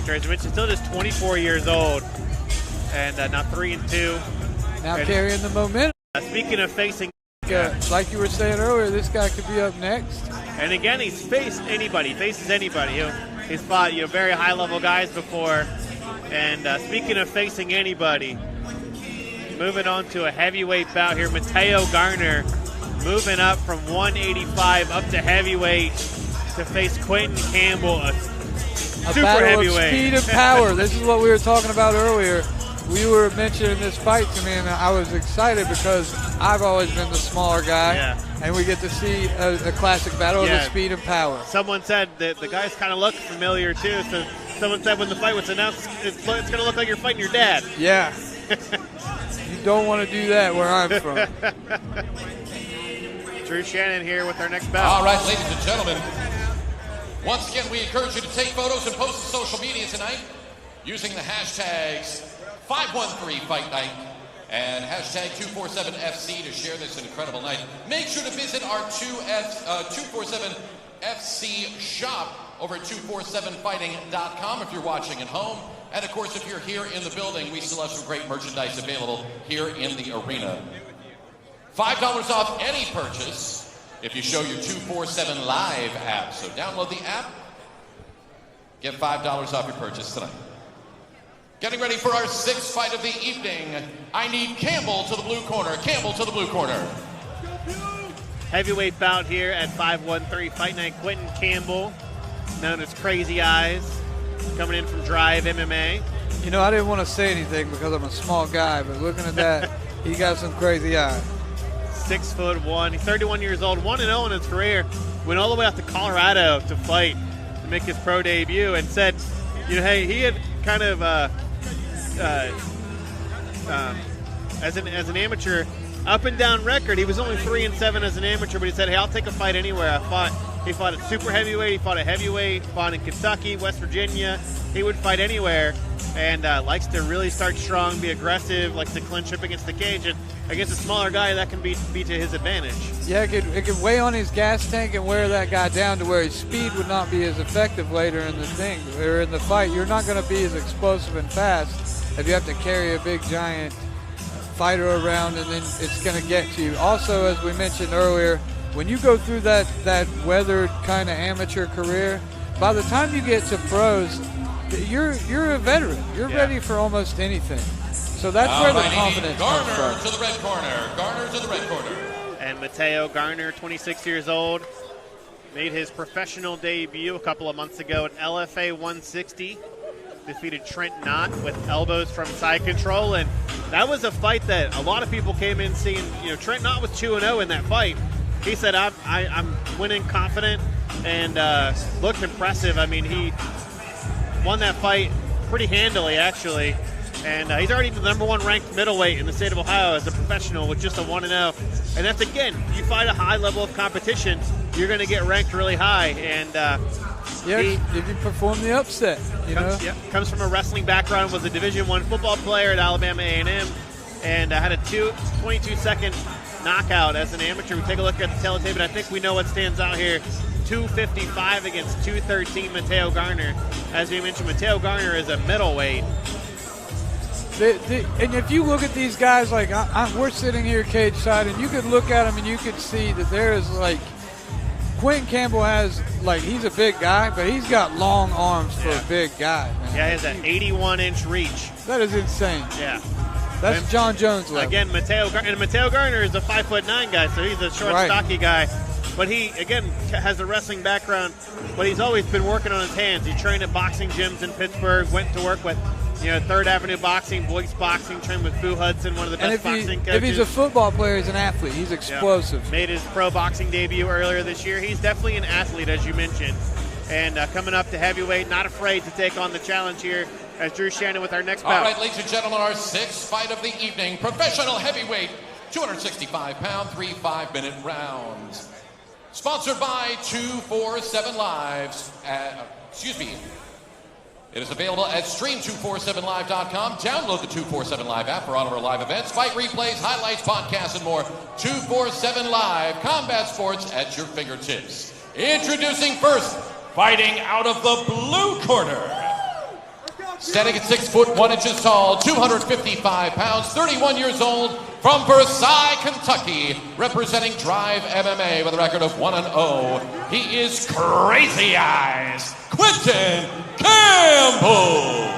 factor. As you mentioned, still just 24 years old, and now 3-2. Now carrying the momentum. Speaking of facing, like you were saying earlier, this guy could be up next. And again, he's faced anybody, faces anybody. He's fought very high-level guys before. And speaking of facing anybody, moving on to a heavyweight bout here, Mataeo Garner moving up from 185 up to heavyweight to face Quentin Campbell, a super battle heavyweight. Of speed and power. This is what we were talking about earlier. We were mentioning this fight to me, and I was excited because I've always been the smaller guy, and we get to see a classic battle of the speed and power. Someone said that the guys kind of look familiar, too. So someone said when the fight was announced, it's going to look like you're fighting your dad. Yeah. You don't want to do that where I'm from. Drew Shannon here with our next bout. All right, ladies and gentlemen. Once again, we encourage you to take photos and post to social media tonight using the hashtags 513FightNight and hashtag 247FC to share this incredible night. Make sure to visit our 247FC shop over at 247fighting.com if you're watching at home. And of course, if you're here in the building, we still have some great merchandise available here in the arena. $5 off any purchase if you show your 247 Live app. So download the app, get $5 off your purchase tonight. Getting ready for our sixth fight of the evening. I need Campbell to the blue corner. Campbell to the blue corner. Heavyweight bout here at 513 Fight Night. Quentin Campbell, known as Crazy Eyes, coming in from Drive MMA. You know, I didn't want to say anything because I'm a small guy, but looking at that, he got some crazy eyes. 6'1". He's 31 years old, 1-0 in his career. Went all the way out to Colorado to fight, to make his pro debut, and said, hey, he had kind of, as an amateur, up and down record. He was only 3-7 as an amateur, but he said, hey, I'll take a fight anywhere. He fought at super heavyweight, he fought at heavyweight, fought in Kentucky, West Virginia. He would fight anywhere, and likes to really start strong, be aggressive, likes to clinch up against the cage, and against a smaller guy, that can be to his advantage. Yeah, it could weigh on his gas tank and wear that guy down to where his speed would not be as effective later in the thing or in the fight. You're not going to be as explosive and fast if you have to carry a big giant fighter around, and then it's going to get to you. Also, as we mentioned earlier, when you go through that weathered kind of amateur career, by the time you get to pros, you're a veteran. You're ready for almost anything. So that's where the confidence comes from. Garner to the red corner. Garner to the red corner. And Mataeo Garner, 26 years old, made his professional debut a couple of months ago at LFA 160. Defeated Trent Knott with elbows from side control, and that was a fight that a lot of people came in seeing. Trent Knott was 2-0 in that fight. He said, I'm winning confident, and looked impressive. I mean, he won that fight pretty handily, actually. And he's already the #1 ranked middleweight in the state of Ohio as a professional with just a 1-0. And that's, again, you fight a high level of competition, you're going to get ranked really high. And if you perform the upset, comes from a wrestling background, was a Division I football player at Alabama A&M, and had a 22-second knockout as an amateur. We take a look at the teletape, and I think we know what stands out here. 255 against 213 Mataeo Garner. As we mentioned, Mataeo Garner is a middleweight. And if you look at these guys, like we're sitting here cage side, and you could look at them and you could see that there is Quentin Campbell has, he's a big guy, but he's got long arms for a big guy, man. Yeah, he has an 81-inch reach. That is insane. Yeah. That's John Jones level. Again, Mataeo Garner is a 5'9" guy, so he's a short, stocky guy. But he, again, has a wrestling background, but he's always been working on his hands. He trained at boxing gyms in Pittsburgh, went to work with Third Avenue Boxing, Boyce Boxing, trained with Boo Hudson, one of the best boxing coaches. If he's a football player, he's an athlete. He's explosive. Yeah. Made his pro boxing debut earlier this year. He's definitely an athlete, as you mentioned. And coming up to heavyweight, not afraid to take on the challenge here as Drew Shannon with our next bout. All right, ladies and gentlemen, our sixth fight of the evening, professional heavyweight, 265-pound, 3 5-minute rounds. Sponsored by 247 Lives. It is available at stream247live.com. Download the 247 Live app for all of our live events, fight replays, highlights, podcasts, and more. 247 Live, combat sports at your fingertips. Introducing first, fighting out of the blue corner, Standing at 6 foot 1 inches tall, 255 pounds, 31 years old, from Versailles, Kentucky, representing Drive MMA with a record of 1-0. He is Crazy Eyes, Quentin Campbell.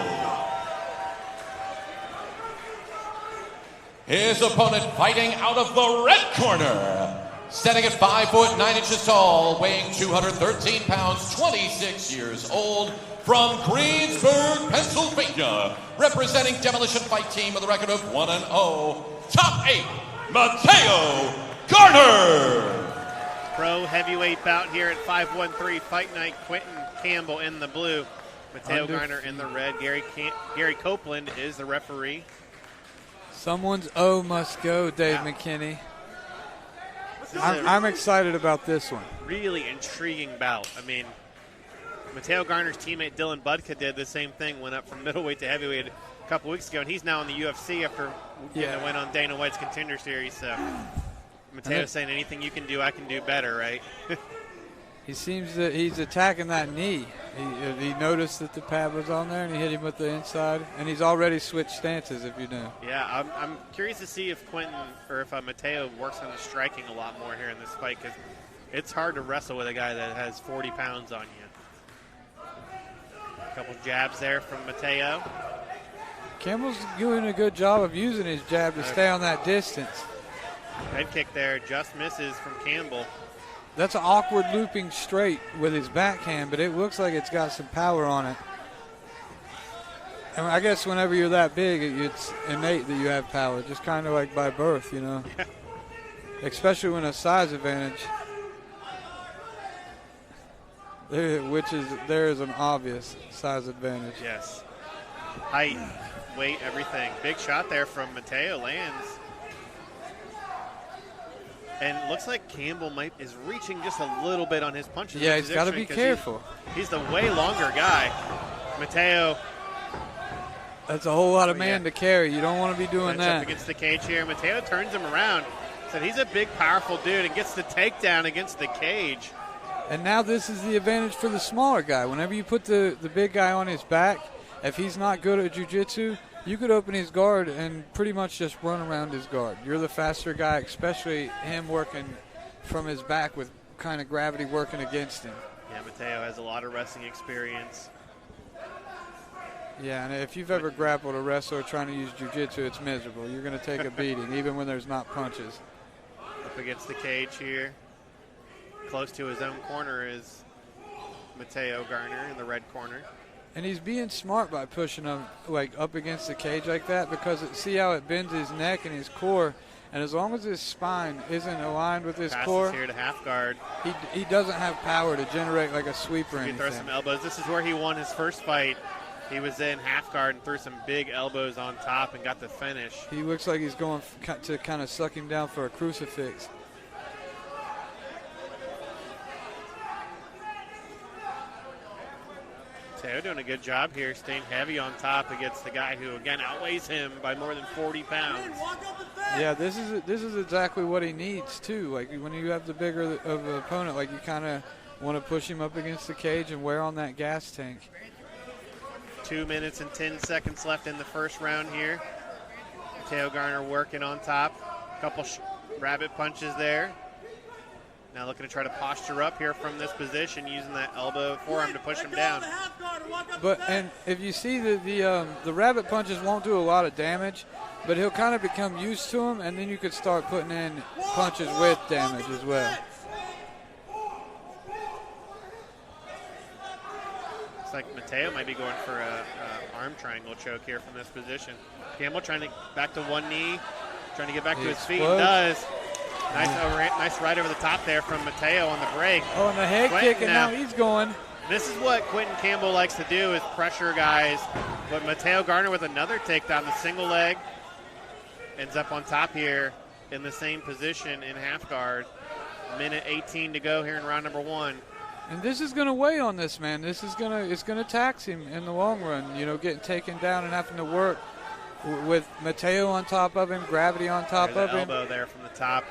His opponent fighting out of the red corner. Standing at 5 foot 9 inches tall, weighing 213 pounds, 26 years old, from Greensburg, Pennsylvania, representing Demolition Fight Team with a record of 1-0. Top 8, Mataeo Garner. Pro heavyweight bout here at 513 Fight Night. Quentin Campbell in the blue, Mataeo Garner in the red. Gary Copeland is the referee. Someone's O must go, Dave McKinney. I'm excited about this one. Really intriguing bout. I mean, Mataeo Garner's teammate Dylan Budka did the same thing, went up from middleweight to heavyweight a couple weeks ago, and he's now in the UFC after getting a win on Dana White's Contender Series. So Mataeo's saying anything you can do, I can do better, right? He seems that he's attacking that knee. He noticed that the pad was on there, and he hit him with the inside, and he's already switched stances, if you know. Yeah, I'm curious to see if Quentin or if Mataeo works on the striking a lot more here in this fight, because it's hard to wrestle with a guy that has 40 pounds on you. A couple jabs there from Mataeo. Campbell's doing a good job of using his jab to stay on that distance. Head kick there just misses from Campbell. That's an awkward looping straight with his backhand, but it looks like it's got some power on it. And I guess whenever you're that big, it's innate that you have power, just kind of like by birth, you know. Yeah. Especially when a size advantage, there is an obvious size advantage. Yes. Height, weight, everything. Big shot there from Mataeo, lands. And looks like Campbell is reaching just a little bit on his punches. Yeah, he's got to be careful. He's the way longer guy. Mataeo. That's a whole lot of man to carry. You don't want to be doing that. Up against the cage here. Mataeo turns him around. Said he's a big, powerful dude and gets the takedown against the cage. And now this is the advantage for the smaller guy. Whenever you put the big guy on his back, if he's not good at jiu-jitsu, you could open his guard and pretty much just run around his guard. You're the faster guy, especially him working from his back with kind of gravity working against him. Yeah, Mataeo has a lot of wrestling experience. Yeah, and if you've ever grappled a wrestler trying to use jiu-jitsu, it's miserable. You're going to take a beating, even when there's not punches. Up against the cage here. Close to his own corner is Mataeo Garner in the red corner. And he's being smart by pushing him like up against the cage like that, because see how it bends his neck and his core, and as long as his spine isn't aligned with his core, here to half guard. He doesn't have power to generate like a sweep or anything. He throws some elbows. This is where he won his first fight. He was in half guard and threw some big elbows on top and got the finish. He looks like he's going to kind of suck him down for a crucifix. Mataeo doing a good job here, staying heavy on top against the guy who, again, outweighs him by more than 40 pounds. Yeah, this is exactly what he needs, too. Like, when you have the bigger of an opponent, like, you kind of want to push him up against the cage and wear on that gas tank. 2 minutes and 10 seconds left in the first round here. Mataeo Garner working on top. A couple rabbit punches there. Now looking to try to posture up here from this position, using that elbow forearm to push him down. And if you see the rabbit punches won't do a lot of damage, but he'll kind of become used to them, and then you could start putting in punches with damage as well. Looks like Mataeo might be going for a arm triangle choke here from this position. Campbell trying to back to one knee, trying to get back to his feet. He does. Nice right over the top there from Mataeo on the break. Oh, and the head kick, and now he's going. This is what Quentin Campbell likes to do, is pressure guys. But Mataeo Garner with another takedown, the single leg, ends up on top here in the same position in half guard. Minute 18 to go here in round number one. And this is going to weigh on this man. It's going to tax him in the long run. You know, getting taken down and having to work with Mataeo on top of him, gravity on top of him. Elbow there from the top.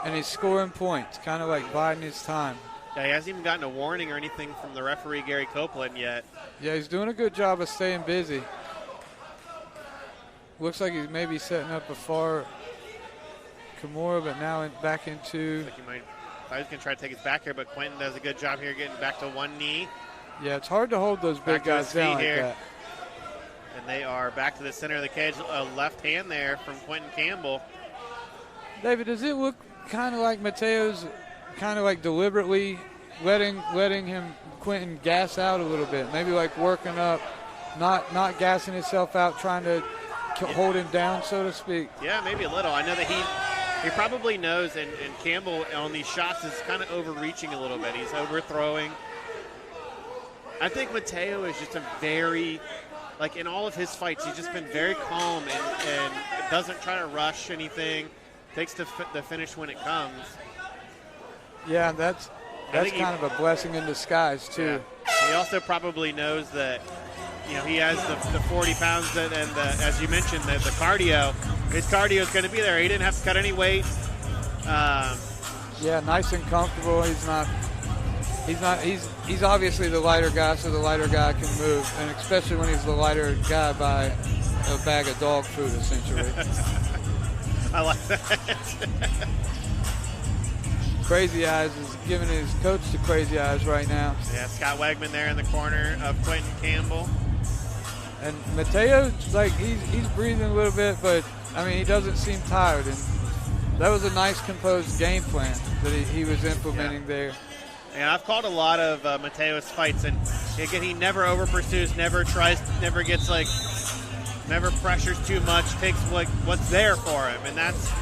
And he's scoring points, kind of like biding his time. Yeah, he hasn't even gotten a warning or anything from the referee, Gary Copeland, yet. Yeah, he's doing a good job of staying busy. Looks like he's maybe setting up a far Kimura, but now back into. Looks like he might. I was going to try to take his back here, but Quentin does a good job here getting back to one knee. Yeah, it's hard to hold those big guys down like that. And they are back to the center of the cage. A left hand there from Quentin Campbell. David, does it look kind of like Mateo's kind of like deliberately letting him, Quentin, gas out a little bit? Maybe like working up, not gassing himself out, trying to hold him down, so to speak. Yeah, maybe a little. I know that he probably knows, and Campbell on these shots is kind of overreaching a little bit. He's overthrowing. I think Mataeo is just a very, like in all of his fights, he's just been very calm and doesn't try to rush anything. Takes the finish when it comes. Yeah, that's kind of a blessing in disguise too. Yeah. He also probably knows that, you know, he has the 40 pounds and as you mentioned, the cardio. His cardio is going to be there. He didn't have to cut any weight. Yeah, nice and comfortable. He's obviously the lighter guy, so the lighter guy can move, and especially when he's the lighter guy by a bag of dog food, essentially. I like that. Crazy Eyes is giving his coach the crazy eyes right now. Yeah, Scott Wegman there in the corner of Quentin Campbell. And Mateo, like he's breathing a little bit, but I mean he doesn't seem tired. And that was a nice composed game plan that he was implementing there. And I've called a lot of Mateo's fights, and again, he never over pursues, never pressures too much, takes what's there for him, and that's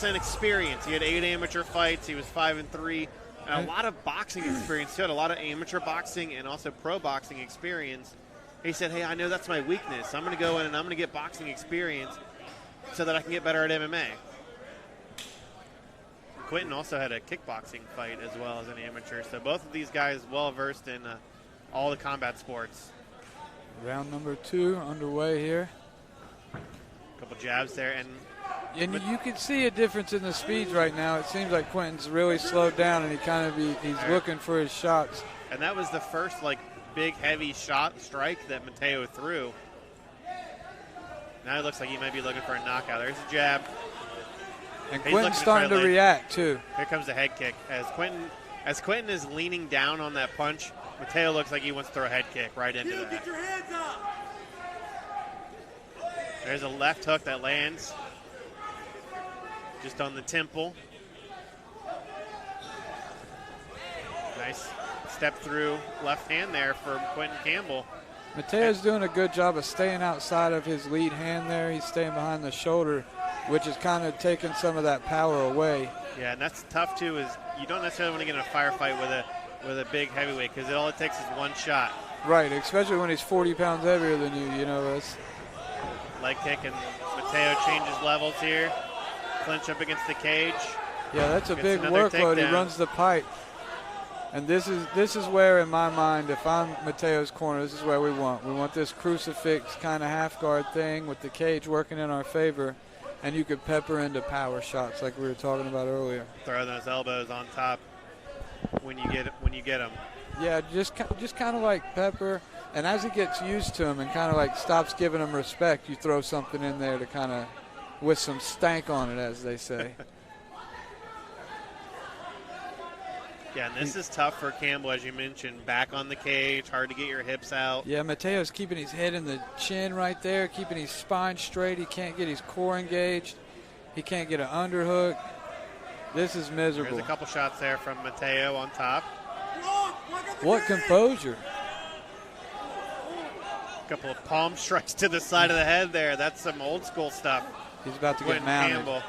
an experience. He had 8 amateur fights. He was 5-3, and a lot of boxing experience. He had a lot of amateur boxing and also pro boxing experience. He said, "Hey, I know that's my weakness. I'm going to go in and I'm going to get boxing experience so that I can get better at MMA." Quentin also had a kickboxing fight as well as an amateur. So both of these guys well versed in all the combat sports. Round number 2 underway here. A couple jabs there, and you can see a difference in the speeds right now. It seems like Quentin's really slowed down, and he's looking for his shots. And that was the first big heavy strike that Mataeo threw. Now it looks like he might be looking for a knockout. There's a jab. And Quentin's starting to react too. Here comes the head kick. As Quentin is leaning down on that punch, Mataeo looks like he wants to throw a head kick right into that. Get your hands up. There's a left hook that lands just on the temple. Nice step through left hand there for Quentin Campbell. Mateo's doing a good job of staying outside of his lead hand there. He's staying behind the shoulder, which is kind of taking some of that power away. Yeah, and that's tough too, is you don't necessarily want to get in a firefight with a big heavyweight, because all it takes is one shot. Right, especially when he's 40 pounds heavier than you, That's leg kick, and Mataeo changes levels here. Clinch up against the cage. Yeah, that's a big workload. He runs the pipe. And this is where, in my mind, if I'm Mateo's corner, this is where we want. We want this crucifix kind of half guard thing with the cage working in our favor, and you could pepper into power shots like we were talking about earlier. Throw those elbows on top when you get them. Yeah, just kind of like pepper, and as he gets used to him and kind of like stops giving him respect, you throw something in there to kind of with some stank on it, as they say. Yeah, and this is tough for Campbell, as you mentioned. Back on the cage, hard to get your hips out. Yeah, Mateo's keeping his head in the chin right there, keeping his spine straight. He can't get his core engaged. He can't get an underhook. This is miserable. There's a couple shots there from Mataeo on top. What composure. A couple of palm strikes to the side of the head there. That's some old school stuff. He's about to Quentin get mounted. Campbell.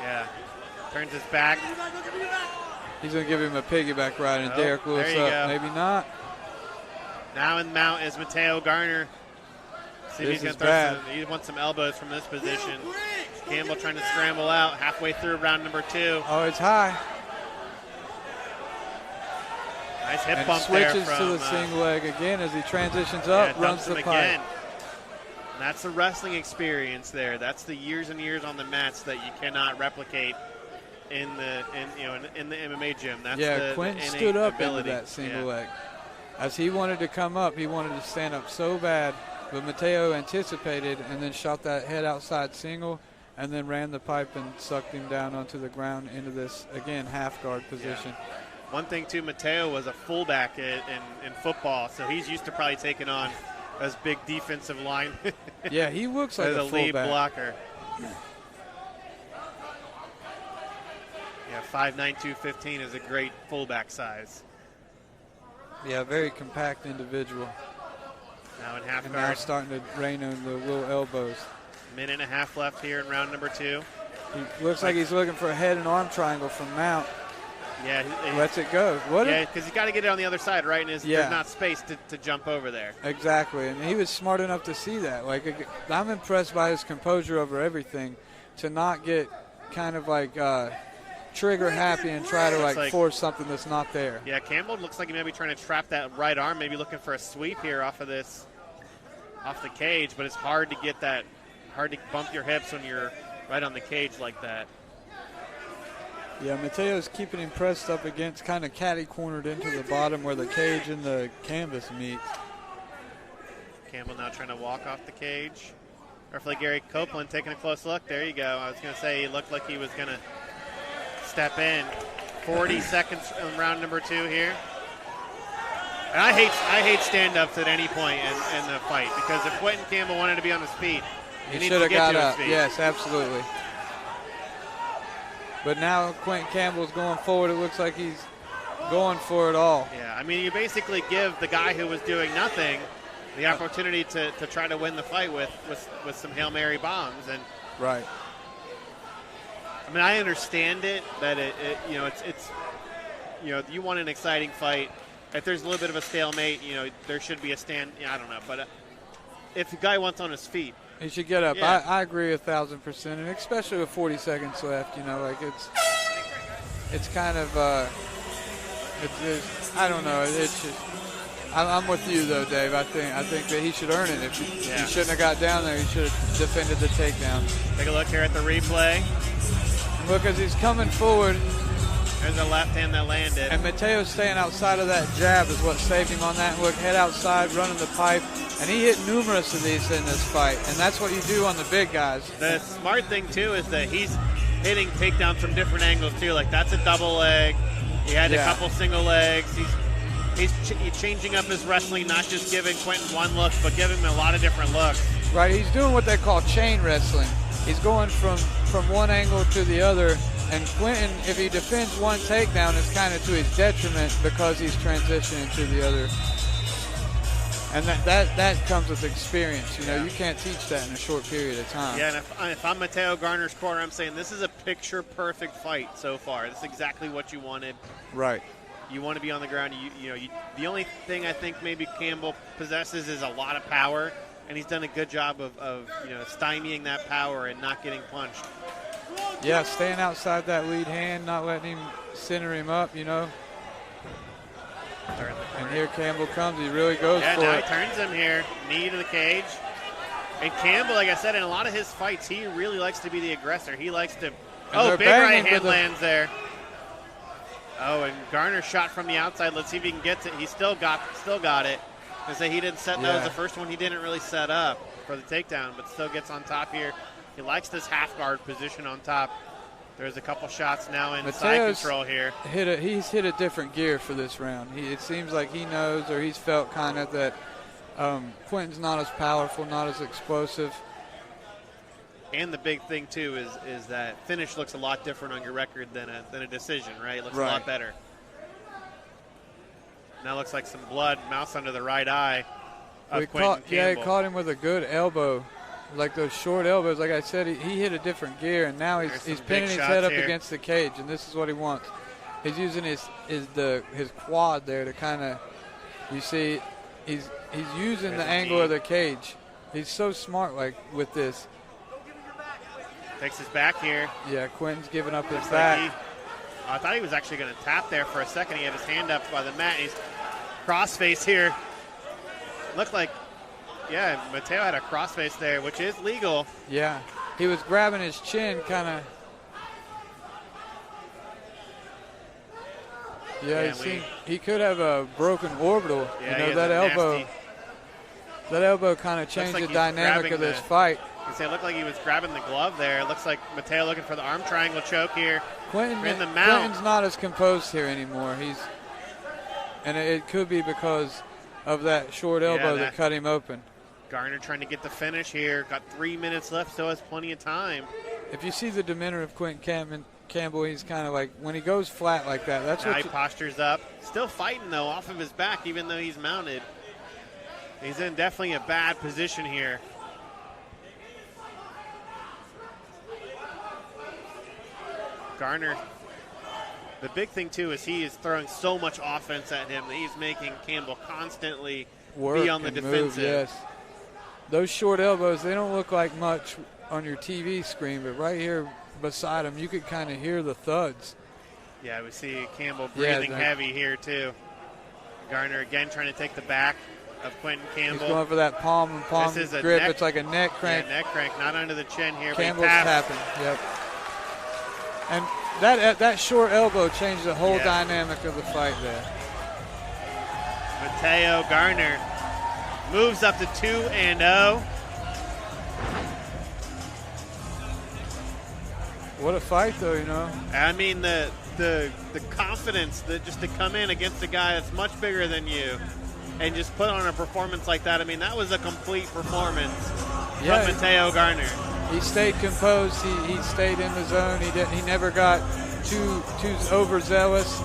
Yeah. Turns his back. He's going to give him a piggyback ride, and Derek Lewis up. Maybe not. Now in the mount is Mataeo Garner. See if he's going to throw he wants some elbows from this position. Campbell trying to scramble out halfway through round number 2. Oh, it's high. Nice hip and bump there switches to the single leg again as he transitions up, runs the pipe. Again. And that's the wrestling experience there. That's the years and years on the mats that you cannot replicate in the MMA gym. That's Quentin stood up into that single leg. As he wanted to come up, he wanted to stand up so bad, But Mataeo anticipated and then shot that head outside single and then ran the pipe and sucked him down onto the ground into this, again, half guard position. Yeah. One thing, too, Mataeo was a fullback in football, so he's used to probably taking on those big defensive line. Yeah, he looks like a lead fullback. blocker. Yeah, 5'9", 215 is a great fullback size. Yeah, very compact individual. Now in half and guard. now starting to rain on the little elbows. Minute and a half left here in round number 2. He looks like he's looking for a head and arm triangle from Mount. Yeah, lets it go. Yeah, because he's got to get it on the other side, right? And there's not space to jump over there. Exactly, and he was smart enough to see that. Like, I'm impressed by his composure over everything, to not get kind of like trigger happy and try to like force something that's not there. Yeah, Campbell looks like he may be trying to trap that right arm, maybe looking for a sweep here off the cage, but it's hard to get that, hard to bump your hips when you're right on the cage like that. Yeah, Mateo's keeping him pressed up against, kind of catty-cornered into the bottom where the cage and the canvas meet. Campbell now trying to walk off the cage. Referee Gary Copeland taking a close look. There you go. I was going to say he looked like he was going to step in. 40 seconds in round number 2 here. And I hate stand-ups at any point in the fight, because if Quentin Campbell wanted to be on his feet, he needs to get to his feet. Yes, absolutely. But now Quentin Campbell's going forward. It looks like he's going for it all. Yeah, I mean, you basically give the guy who was doing nothing the opportunity to try to win the fight with some Hail Mary bombs. And right. I mean, I understand it, that it's you want an exciting fight. If there's a little bit of a stalemate, there should be a stand. I don't know, but if the guy wants on his feet, he should get up. Yeah. I agree 1,000%, and especially with 40 seconds left. Like it's kind of I don't know. It's just I'm with you though, Dave. I think that he should earn it. If he shouldn't have got down there, he should have defended the takedown. Take a look here at the replay. Look, as he's coming forward. There's a left hand that landed. And Mataeo staying outside of that jab is what saved him on that. Look, head outside, running the pipe. And he hit numerous of these in this fight. And that's what you do on the big guys. The smart thing, too, is that he's hitting takedowns from different angles, too. Like, that's a double leg. He had a couple single legs. He's changing up his wrestling, not just giving Quentin one look, but giving him a lot of different looks. Right, he's doing what they call chain wrestling. He's going from one angle to the other. And Quentin, if he defends one takedown, it's kind of to his detriment because he's transitioning to the other. And that comes with experience. You can't teach that in a short period of time. Yeah, and if I'm Mateo Garner's corner, I'm saying this is a picture-perfect fight so far. This is exactly what you wanted. Right. You want to be on the ground. The only thing I think maybe Campbell possesses is a lot of power, and he's done a good job of stymieing that power and not getting punched. Yeah, staying outside that lead hand, not letting him center him up, And here Campbell comes. He really goes for it. Yeah, now he turns him here. Knee to the cage. And Campbell, like I said, in a lot of his fights, he really likes to be the aggressor. He likes to – big right hand lands there. Oh, and Garner shot from the outside. Let's see if he can get it. He still got it. I say he didn't set. That was the first one he didn't really set up for the takedown, but still gets on top here. He likes this half guard position on top. There's a couple shots now in side control here. He's hit a different gear for this round. It seems like he knows, or he's felt kind of that Quentin's not as powerful, not as explosive. And the big thing too is that finish looks a lot different on your record than a decision, right? It looks a lot better. Now looks like some blood, mouse under the right eye of Quentin Campbell. Yeah, he caught him with a good elbow. Like those short elbows, like I said, he hit a different gear, and now he's pinning his head up against the cage, and this is what he wants. He's using his quad there to kind of, you see, he's using the angle of the cage. He's so smart, like with this. Takes his back here. Yeah, Quentin's giving up his back. I thought he was actually going to tap there for a second. He had his hand up by the mat. He's crossface here. Looked like. Yeah, Mateo had a crossface there, which is legal. Yeah, he was grabbing his chin kind of. Yeah, he could have a broken orbital. Yeah, that elbow. That elbow kind of changed like the he's dynamic grabbing of this the- fight. It looked like he was grabbing the glove there. It looks like Mataeo looking for the arm triangle choke here. Quentin, in the mount. Quentin's not as composed here anymore. And it could be because of that short elbow that cut him open. Garner trying to get the finish here. Got 3 minutes left, so has plenty of time. If you see the demeanor of Quentin Campbell, he's kind of like, when he goes flat like that, that's Now what he postures up. Still fighting, though, off of his back, even though he's mounted. He's in definitely a bad position here. Garner, the big thing, too, is he is throwing so much offense at him that he's making Campbell constantly be on the defensive. Yes. Those short elbows, they don't look like much on your TV screen, but right here beside him, you could kind of hear the thuds. Yeah, we see Campbell breathing heavy here, too. Garner again trying to take the back of Quentin Campbell. He's going for that palm and palm grip. It's like a neck crank. Yeah, neck crank, not under the chin here. Campbell's tapping. Yep. And that short elbow changed the whole dynamic of the fight there. Mataeo Garner moves up to 2-0. What a fight, though, you know. I mean, the confidence that just to come in against a guy that's much bigger than you and just put on a performance like that. I mean, that was a complete performance from Mataeo Garner. He stayed composed. He stayed in the zone. He never got too overzealous,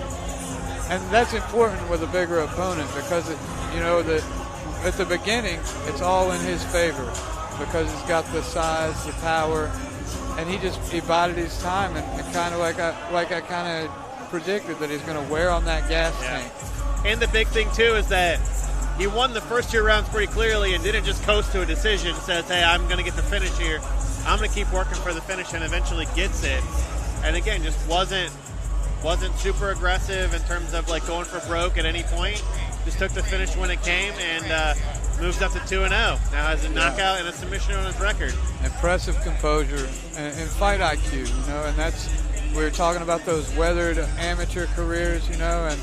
and that's important with a bigger opponent because at the beginning it's all in his favor because he's got the size, the power, and he bided his time and kind of like I kind of predicted that he's going to wear on that gas tank. And the big thing too is that he won the first 2 rounds pretty clearly and didn't just coast to a decision. Says, hey, I'm going to get the finish here. I'm going to keep working for the finish, and eventually gets it. And again, just wasn't super aggressive in terms of like going for broke at any point. Just took the finish when it came and moves up to 2-0. Now has a knockout and a submission on his record. Impressive composure and fight IQ, and we were talking about those weathered amateur careers, and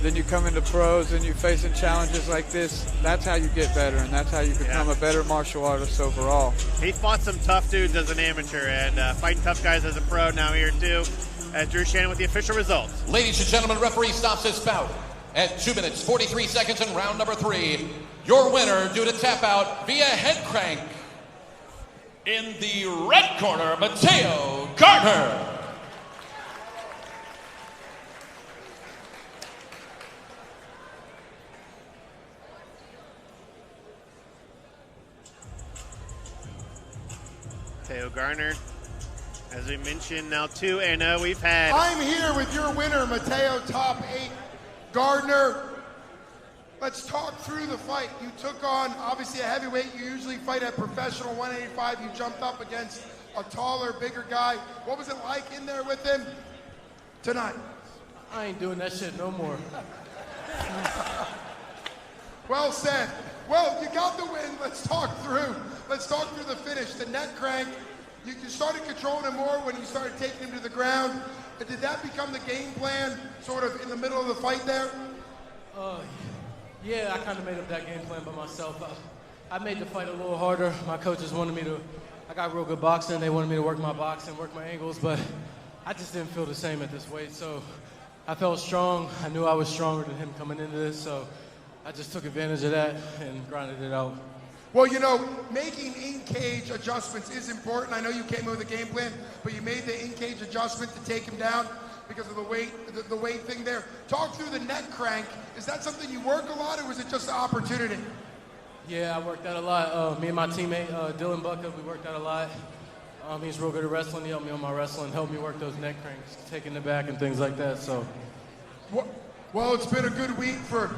then you come into pros and you're facing challenges like this. That's how you get better, and that's how you become a better martial artist overall. He fought some tough dudes as an amateur and fighting tough guys as a pro now here too. As Drew Shannon with the official results. Ladies and gentlemen, referee stops this bout at 2 minutes, 43 seconds in round number 3. Your winner due to tap out via head crank in the red corner, Mataeo Garner. Mataeo Garner, as we mentioned, now 2-0. We've had. I'm here with your winner, Mataeo top 8 Garner. Let's talk through the fight. You took on, obviously, a heavyweight. You usually fight at professional 185. You jumped up against a taller, bigger guy. What was it like in there with him tonight? I ain't doing that shit no more. Well said. Well, you got the win. Let's talk through the finish. The neck crank. You started controlling him more when you started taking him to the ground. Did that become the game plan sort of in the middle of the fight there? Yeah, I kind of made up that game plan by myself. I made the fight a little harder. My coaches wanted me to, I got real good boxing. They wanted me to work my boxing, work my angles, but I just didn't feel the same at this weight. So I felt strong. I knew I was stronger than him coming into this, so I just took advantage of that and grinded it out. Well, making in-cage adjustments is important. I know you came in with a game plan, but you made the in-cage adjustment to take him down because of the weight thing there. Talk through the neck crank. Is that something you work a lot, or was it just an opportunity? Yeah, I worked out a lot. Me and my teammate, Dylan Buckup, we worked out a lot. He's real good at wrestling. He helped me on my wrestling, helped me work those neck cranks, taking the back and things like that. So, well, it's been a good week for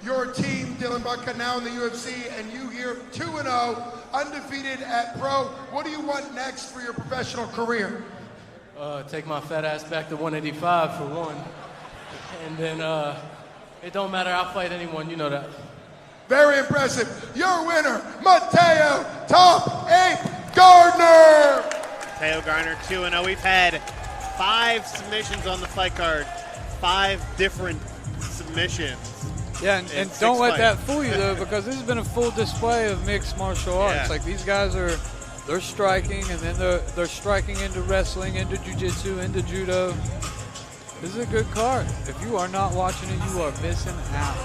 your team, Dylan Buckup, now in the UFC, and you here 2-0, undefeated at pro. What do you want next for your professional career? Take my fat ass back to 185 for one. And then it don't matter, I'll fight anyone, you know that. Very impressive. Your winner, Mataeo top 8 Garner. Mataeo Garner 2-0. We've had 5 submissions on the fight card. 5 different submissions. Yeah, in and 6 don't let that fights. fool you, though, because this has been a full display of mixed martial arts. Yeah. Like, these guys they're striking, and then they're striking into wrestling, into jiu-jitsu, into judo. This is a good card. If you are not watching it, you are missing out.